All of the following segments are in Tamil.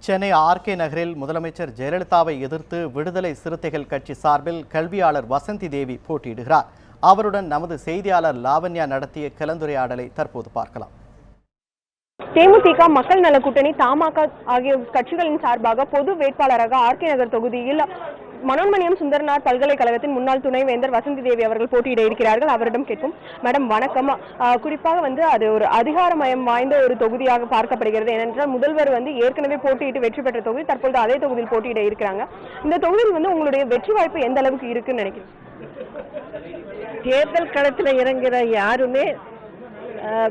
சென்னை ஆர்கே நகரில் முதலமைச்சர் ஜெயலலிதாவை எதிர்த்து விடுதலை சிறுத்தைகள் கட்சி சார்பில் கல்வியாளர் வசந்தி தேவி போட்டியிடுகிறார். அவருடன் நமது செய்தியாளர் லாவண்யா நடத்திய கலந்துரையாடலை தற்போது பார்க்கலாம். தேமுதிக, மக்கள் நல கூட்டணி, தமாக ஆகிய கட்சிகளின் சார்பாக பொது வேட்பாளராக ஆர்கே நகர் தொகுதியில் மனோன்மணியம் சுந்தரனார் பல்கலைக்கழகத்தின் முன்னாள் துணைவேந்தர் வசந்தி தேவி அவர்கள் போட்டியிட இருக்கிறார்கள். அவரிடம் கேட்போம். மேடம் வணக்கம். குறிப்பாக அது ஒரு அதிகாரமயம் வாய்ந்த ஒரு தொகுதியாக பார்க்கப்படுகிறது. ஏனென்றால் முதல்வர் ஏற்கனவே போட்டியிட்டு வெற்றி பெற்ற தொகுதி தற்போது அதே தொகுதியில் போட்டியிட இருக்கிறாங்க. இந்த தொகுதியில் உங்களுடைய வெற்றி வாய்ப்பு எந்த அளவுக்கு இருக்குன்னு நினைக்கிறேன்? தேர்தல் களத்தில் இறங்குற யாருமே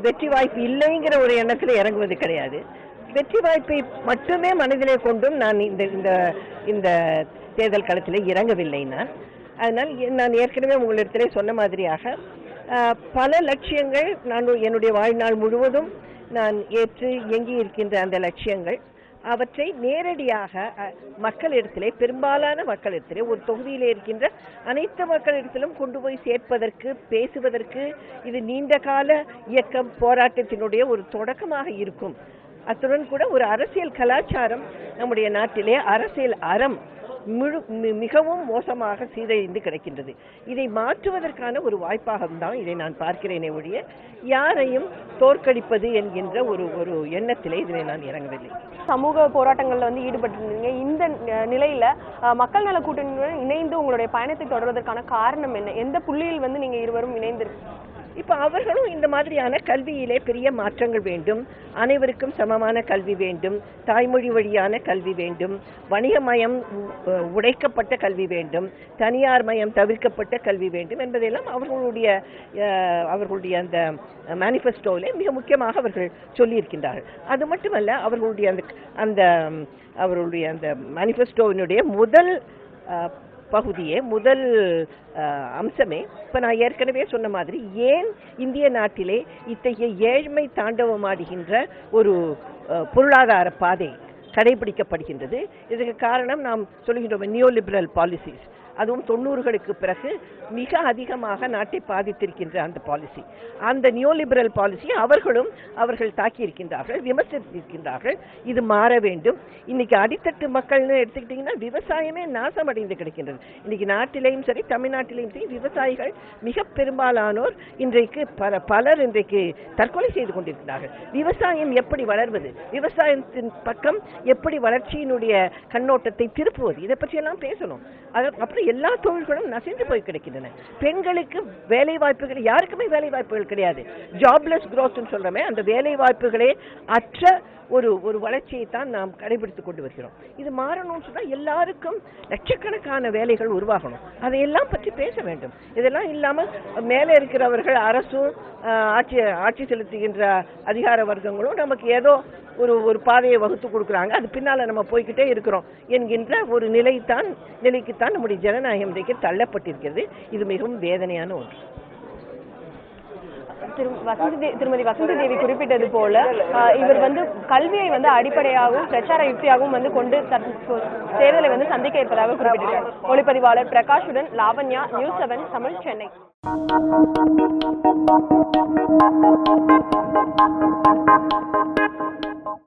வெற்றி வாய்ப்பு இல்லைங்கிற ஒரு எண்ணத்தில் இறங்குவது கிடையாது. வெற்றி வாய்ப்பை மட்டுமே மனதிலே கொண்டும் நான் இந்த தேர்தல் களத்தில் இறங்கவில்லை. அதனால் நான் ஏற்கனவே உங்களிடத்திலே சொன்ன மாதிரியாக பல லட்சியங்கள் நான் என்னுடைய வாழ்நாள் முழுவதும் நான் ஏற்று இயங்கி இருக்கின்ற அந்த லட்சியங்கள் அவற்றை நேரடியாக மக்களிடத்திலே, பெரும்பாலான மக்களிடத்திலே, ஒரு தொகுதியிலே இருக்கின்ற அனைத்து மக்களிடத்திலும் கொண்டு போய் சேர்ப்பதற்கு, பேசுவதற்கு இது நீண்ட கால இயக்கம் போராட்டத்தினுடைய ஒரு தொடக்கமாக இருக்கும். அத்துடன் கூட ஒரு அரசியல் கலாச்சாரம் நம்முடைய நாட்டிலே, அரசியல் அறம் மிகவும் மோசமாக சீரழிந்து கிடக்கின்றது. இதை மாற்றுவதற்கான ஒரு வாய்ப்பாகத்தான் இதை நான் பார்க்கிறேனே ஒழிய யாரையும் தோற்கடிப்பது என்கின்ற ஒரு எண்ணத்திலே இதனை நான் இறங்கவில்லை. சமூக போராட்டங்களில் ஈடுபட்டிருந்தீங்க. இந்த நிலையில மக்கள் நல கூட்டணியுடன் இணைந்து உங்களுடைய பயணத்தை தொடர்வதற்கான காரணம் என்ன? எந்த புள்ளியில் நீங்க இருவரும் இணைந்திருக்கீங்க? இப்போ அவர்களும் இந்த மாதிரியான கல்வியிலே பெரிய மாற்றங்கள் வேண்டும், அனைவருக்கும் சமமான கல்வி வேண்டும், தாய்மொழி வழியான கல்வி வேண்டும், வணிகமயம் உடைக்கப்பட்ட கல்வி வேண்டும், தனியார் மயம் தவிர்க்கப்பட்ட கல்வி வேண்டும் என்பதெல்லாம் அவர்களுடைய அந்த மேனிஃபெஸ்டோவிலே மிக முக்கியமாக அவர்கள் சொல்லியிருக்கின்றார்கள். அது மட்டுமல்ல, அவர்களுடைய அந்த மேனிஃபெஸ்டோவினுடைய முதல் பகுதியே, முதல் அம்சமே, இப்போ நான் ஏற்கனவே சொன்ன மாதிரி, ஏன் இந்திய நாட்டிலே இத்தகைய ஏழ்மை தாண்டவமாடுகின்ற ஒரு பொருளாதார பாதை கடைபிடிக்கப்படுகின்றது? இதுக்கு காரணம் நாம் சொல்கின்றோம் நியோ லிபரல் பாலிசிஸ். அதுவும் 90களுக்கு பிறகு மிக அதிகமாக நாட்டை பாதித்திருக்கின்ற அந்த பாலிசி, அந்த நியோ லிபரல் பாலிசி அவர்கள் தாக்கி இருக்கின்றார்கள், விமர்சித்திருக்கின்றார்கள். இது மாற வேண்டும். இன்னைக்கு அடித்தட்டு மக்கள்னு எடுத்துக்கிட்டீங்கன்னா விவசாயமே நாசமடைந்து கிடக்கின்றது. இன்னைக்கு நாட்டிலேயும் சரி, தமிழ்நாட்டிலேயும் சரி, விவசாயிகள் மிக பெரும்பாலானோர் இன்றைக்கு பலர் இன்றைக்கு தற்கொலை செய்து கொண்டிருக்கிறார்கள். விவசாயம் எப்படி வளர்வது, விவசாயத்தின் பக்கம் எப்படி வளர்ச்சியினுடைய கண்ணோட்டத்தை திருப்புவது, இதை பற்றியெல்லாம் பேசணும். அப்புறம் எல்லா தொழில்களும் நசிந்து போய் கிடைக்கின்றன. பெண்களுக்கு வேலை வாய்ப்புகள், யாருக்குமே வேலை வாய்ப்புகள் கிடையாது. ஜாப்லெஸ் growth சொல்றமே, அந்த வேலை வாய்ப்புகளே அற்ற ஒரு வளர்ச்சியை தான் நாம் கடைபிடித்துக் கொண்டு வருகிறோம். இது மாறணும்னு சொன்னா எல்லாருக்கும் லட்சக்கணக்கான வேலைகள் உருவாகணும். அதையெல்லாம் பற்றி பேச வேண்டும். இதெல்லாம் இல்லாமல் மேலே இருக்கிறவர்கள், அரசும் ஆட்சி செலுத்துகின்ற அதிகார வர்க்கங்களும் நமக்கு ஏதோ ஒரு பாதையை வகுத்து கொடுக்குறாங்க, அது பின்னால நம்ம போய்கிட்டே இருக்கிறோம் என்கின்ற ஒரு நிலைக்குத்தான் நம்முடைய ஜனநாயகம் இன்றைக்கு தள்ளப்பட்டிருக்கிறது. இது மிகவும் வேதனையான ஒன்று. திருமதி வசந்தி தேவி குறிப்பிட்டது போல இவர் கல்வியை அடிப்படையாகவும் பிரச்சார யுக்தியாகவும் கொண்டு தேர்தலை சந்திக்க இருப்பதாக குறிப்பிட்டார். ஒளிப்பதிவாளர் பிரகாஷுடன் லாவண்யா, நியூஸ் 7 தமிழ், சென்னை.